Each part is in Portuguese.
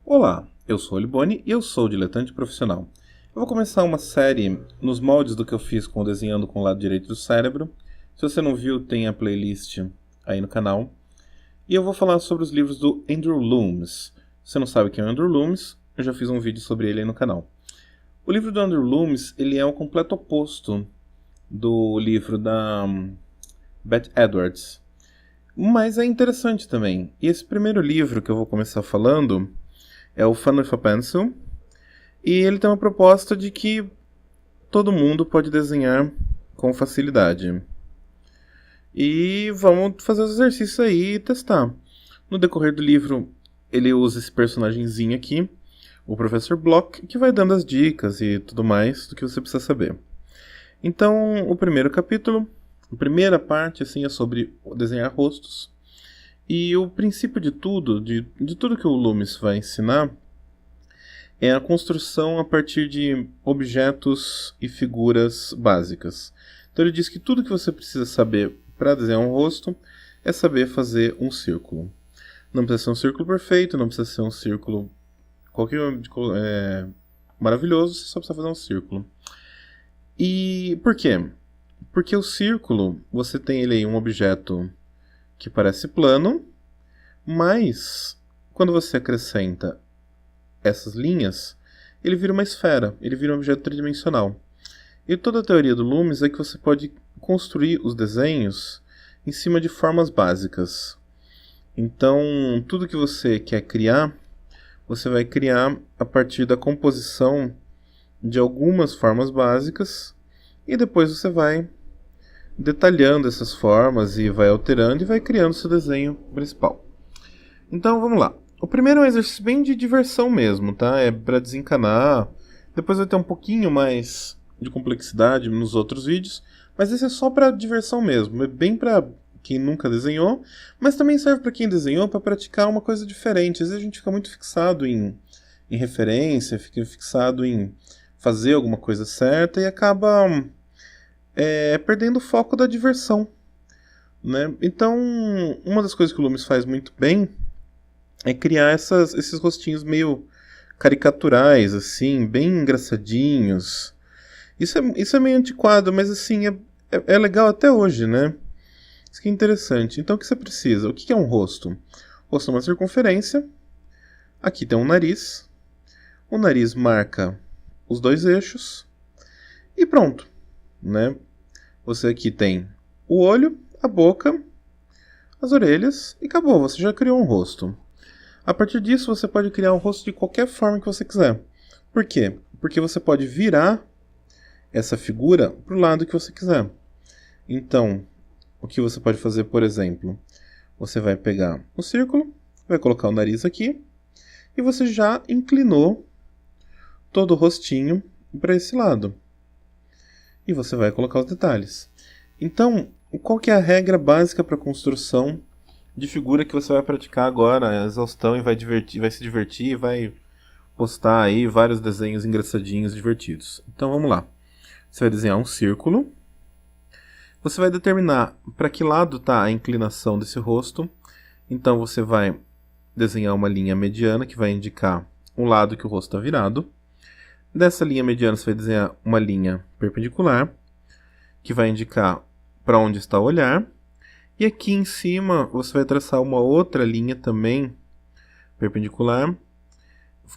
Olá, eu sou o Liboni e eu sou o diletante profissional. Eu vou começar uma série nos moldes do que eu fiz com o Desenhando com o Lado Direito do Cérebro. Se você não viu, tem a playlist aí no canal. E eu vou falar sobre os livros do Andrew Loomis. Se você não sabe quem é o Andrew Loomis, eu já fiz um vídeo sobre ele aí no canal. O livro do Andrew Loomis, ele é o completo oposto do livro da Beth Edwards. Mas é interessante também. E esse primeiro livro que eu vou começar falando é o Fun with a Pencil, e ele tem uma proposta de que todo mundo pode desenhar com facilidade. E vamos fazer os exercícios aí e testar. No decorrer do livro, ele usa esse personagemzinho aqui, o Professor Block, que vai dando as dicas e tudo mais do que você precisa saber. Então, o primeiro capítulo, a primeira parte assim, é sobre desenhar rostos. E o princípio de tudo que o Loomis vai ensinar, é a construção a partir de objetos e figuras básicas. Então ele diz que tudo que você precisa saber para desenhar um rosto é saber fazer um círculo. Não precisa ser um círculo perfeito, não precisa ser um círculo maravilhoso, você só precisa fazer um círculo. E por quê? Porque o círculo, você tem ele aí um objeto que parece plano, mas quando você acrescenta essas linhas, ele vira uma esfera, ele vira um objeto tridimensional. E toda a teoria do Loomis é que você pode construir os desenhos em cima de formas básicas. Então, tudo que você quer criar, você vai criar a partir da composição de algumas formas básicas, e depois você vai detalhando essas formas e vai alterando e vai criando seu desenho principal. Então vamos lá. O primeiro é um exercício bem de diversão mesmo, tá? É para desencanar. Depois vai ter um pouquinho mais de complexidade nos outros vídeos, mas esse é só para diversão mesmo. É bem para quem nunca desenhou, mas também serve para quem desenhou para praticar uma coisa diferente. Às vezes a gente fica muito fixado em referência, fica fixado em fazer alguma coisa certa e acaba perdendo o foco da diversão, né? Então, uma das coisas que o Loomis faz muito bem é criar esses rostinhos meio caricaturais, assim, bem engraçadinhos. Isso é meio antiquado, mas assim, é legal até hoje, né? Isso que é interessante. Então, o que você precisa? O que é um rosto? O rosto é uma circunferência. Aqui tem um nariz. O nariz marca os dois eixos. E pronto, né? Você aqui tem o olho, a boca, as orelhas e acabou, você já criou um rosto. A partir disso, você pode criar um rosto de qualquer forma que você quiser. Por quê? Porque você pode virar essa figura para o lado que você quiser. Então, o que você pode fazer, por exemplo, você vai pegar o círculo, vai colocar o nariz aqui, e você já inclinou todo o rostinho para esse lado. E você vai colocar os detalhes. Então, qual que é a regra básica para a construção de figura que você vai praticar agora, a exaustão, e vai se divertir, vai postar aí vários desenhos engraçadinhos, divertidos. Então vamos lá. Você vai desenhar um círculo. Você vai determinar para que lado está a inclinação desse rosto. Então você vai desenhar uma linha mediana que vai indicar o lado que o rosto está virado. Dessa linha mediana você vai desenhar uma linha perpendicular, que vai indicar para onde está o olhar. E aqui em cima você vai traçar uma outra linha também perpendicular,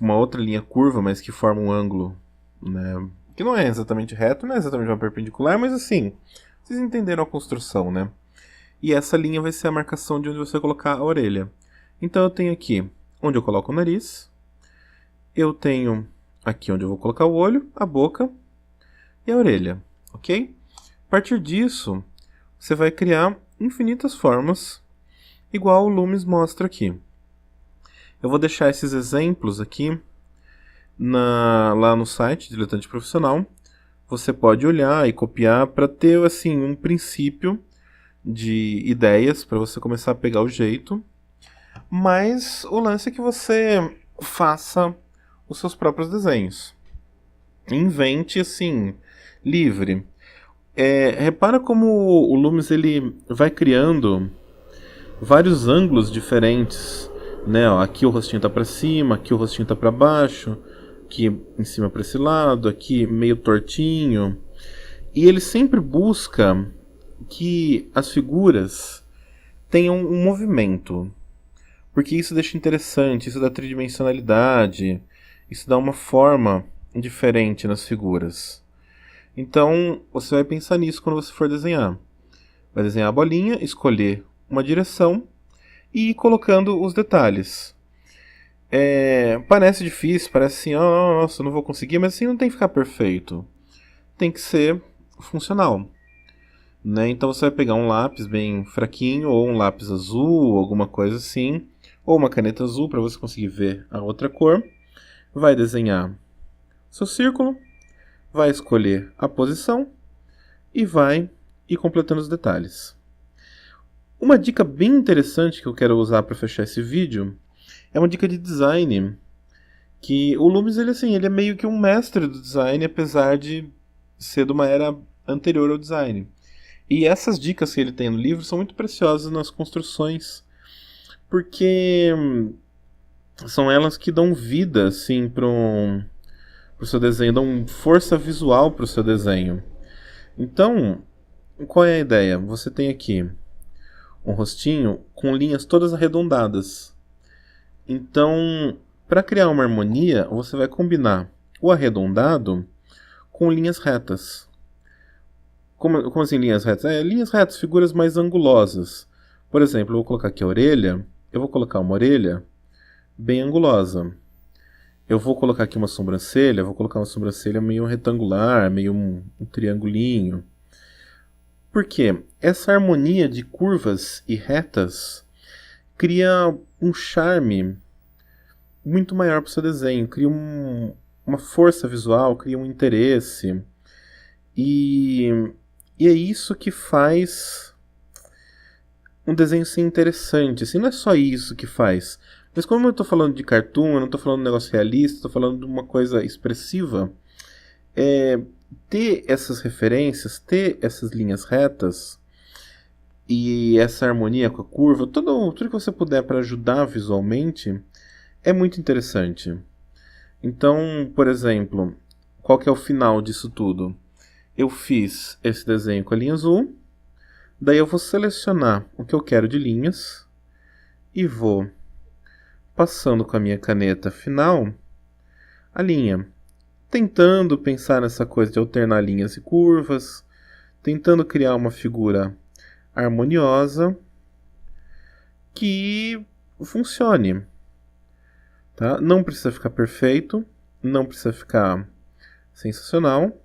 uma outra linha curva, mas que forma um ângulo, né? Que não é exatamente reto, não é exatamente uma perpendicular, mas assim, vocês entenderam a construção, né? E essa linha vai ser a marcação de onde você vai colocar a orelha. Então eu tenho aqui onde eu coloco o nariz, eu tenho aqui onde eu vou colocar o olho, a boca e a orelha, ok? A partir disso, você vai criar infinitas formas, igual o Loomis mostra aqui. Eu vou deixar esses exemplos aqui lá no site Diletante Profissional. Você pode olhar e copiar para ter assim, um princípio de ideias para você começar a pegar o jeito. Mas o lance é que você faça os seus próprios desenhos. Invente assim, livre. Repara como o Loomis ele vai criando vários ângulos diferentes né? Ó, aqui o rostinho tá para cima, aqui o rostinho tá para baixo, aqui em cima para esse lado, aqui meio tortinho. E ele sempre busca que as figuras tenham um movimento, porque isso deixa interessante, isso dá tridimensionalidade, isso dá uma forma diferente nas figuras. Então, você vai pensar nisso quando você for desenhar. Vai desenhar a bolinha, escolher uma direção e ir colocando os detalhes. Parece difícil, parece assim, nossa, eu não vou conseguir, mas assim não tem que ficar perfeito. Tem que ser funcional. Né? Então você vai pegar um lápis bem fraquinho, ou um lápis azul, alguma coisa assim, ou uma caneta azul para você conseguir ver a outra cor. Vai desenhar seu círculo, vai escolher a posição e vai ir completando os detalhes. Uma dica bem interessante que eu quero usar para fechar esse vídeo é uma dica de design, que o Loomis ele é meio que um mestre do design, apesar de ser de uma era anterior ao design. E essas dicas que ele tem no livro são muito preciosas nas construções, porque são elas que dão vida assim, pro seu desenho, dão força visual para o seu desenho. Então, qual é a ideia? Você tem aqui um rostinho com linhas todas arredondadas. Então, para criar uma harmonia, você vai combinar o arredondado com linhas retas. Como assim linhas retas? Linhas retas, figuras mais angulosas. Por exemplo, eu vou colocar aqui a orelha, eu vou colocar uma orelha bem angulosa. Eu vou colocar aqui uma sobrancelha, vou colocar uma sobrancelha meio retangular, meio um triangulinho. Por quê? Essa harmonia de curvas e retas cria um charme muito maior para o seu desenho, cria uma força visual, cria um interesse. E é isso que faz um desenho ser interessante. Assim, não é só isso que faz. Mas como eu estou falando de cartoon, eu não estou falando de um negócio realista, estou falando de uma coisa expressiva, ter essas referências, ter essas linhas retas e essa harmonia com a curva, tudo que você puder para ajudar visualmente, é muito interessante. Então, por exemplo, qual que é o final disso tudo? Eu fiz esse desenho com a linha azul, daí eu vou selecionar o que eu quero de linhas e vou passando com a minha caneta final a linha, tentando pensar nessa coisa de alternar linhas e curvas, tentando criar uma figura harmoniosa que funcione. Tá? Não precisa ficar perfeito, não precisa ficar sensacional,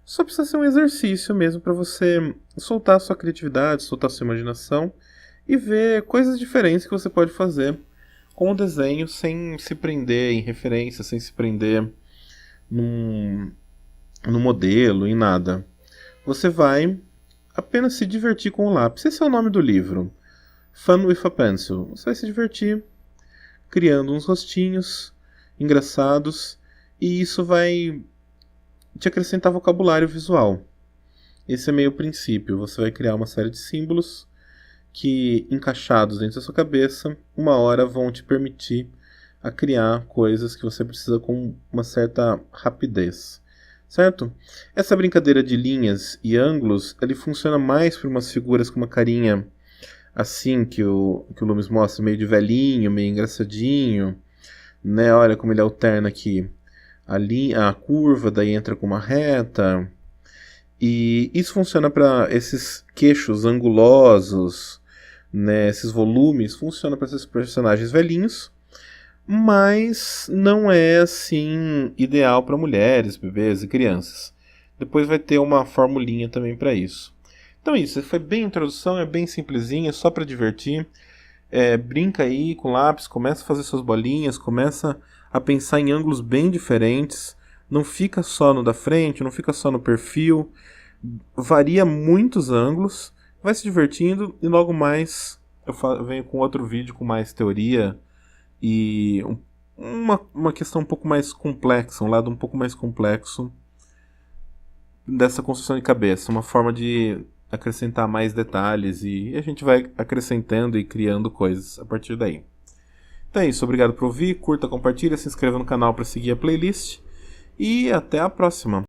só precisa ser um exercício mesmo para você soltar a sua criatividade, soltar a sua imaginação e ver coisas diferentes que você pode fazer com o desenho sem se prender em referência, sem se prender num modelo, em nada. Você vai apenas se divertir com o lápis. Esse é o nome do livro. Fun with a Pencil. Você vai se divertir criando uns rostinhos engraçados e isso vai te acrescentar vocabulário visual. Esse é meio o princípio. Você vai criar uma série de símbolos que, encaixados dentro da sua cabeça, uma hora vão te permitir a criar coisas que você precisa com uma certa rapidez. Certo? Essa brincadeira de linhas e ângulos, ele funciona mais para umas figuras com uma carinha assim que o Loomis mostra, meio de velhinho, meio engraçadinho, né? Olha como ele alterna aqui a curva, daí entra com uma reta. E isso funciona para esses queixos angulosos, né? Esses volumes, funciona para esses personagens velhinhos, mas não é assim ideal para mulheres, bebês e crianças. Depois vai ter uma formulinha também para isso. Então isso, foi bem a introdução, é bem simplesinha, só para divertir. Brinca aí com lápis, começa a fazer suas bolinhas, começa a pensar em ângulos bem diferentes. Não fica só no da frente, não fica só no perfil. Varia muitos ângulos, vai se divertindo e logo mais eu venho com outro vídeo com mais teoria e uma questão um pouco mais complexa, um lado um pouco mais complexo dessa construção de cabeça, uma forma de acrescentar mais detalhes e a gente vai acrescentando e criando coisas a partir daí. Então é isso, obrigado por ouvir, curta, compartilha, se inscreva no canal para seguir a playlist e até a próxima.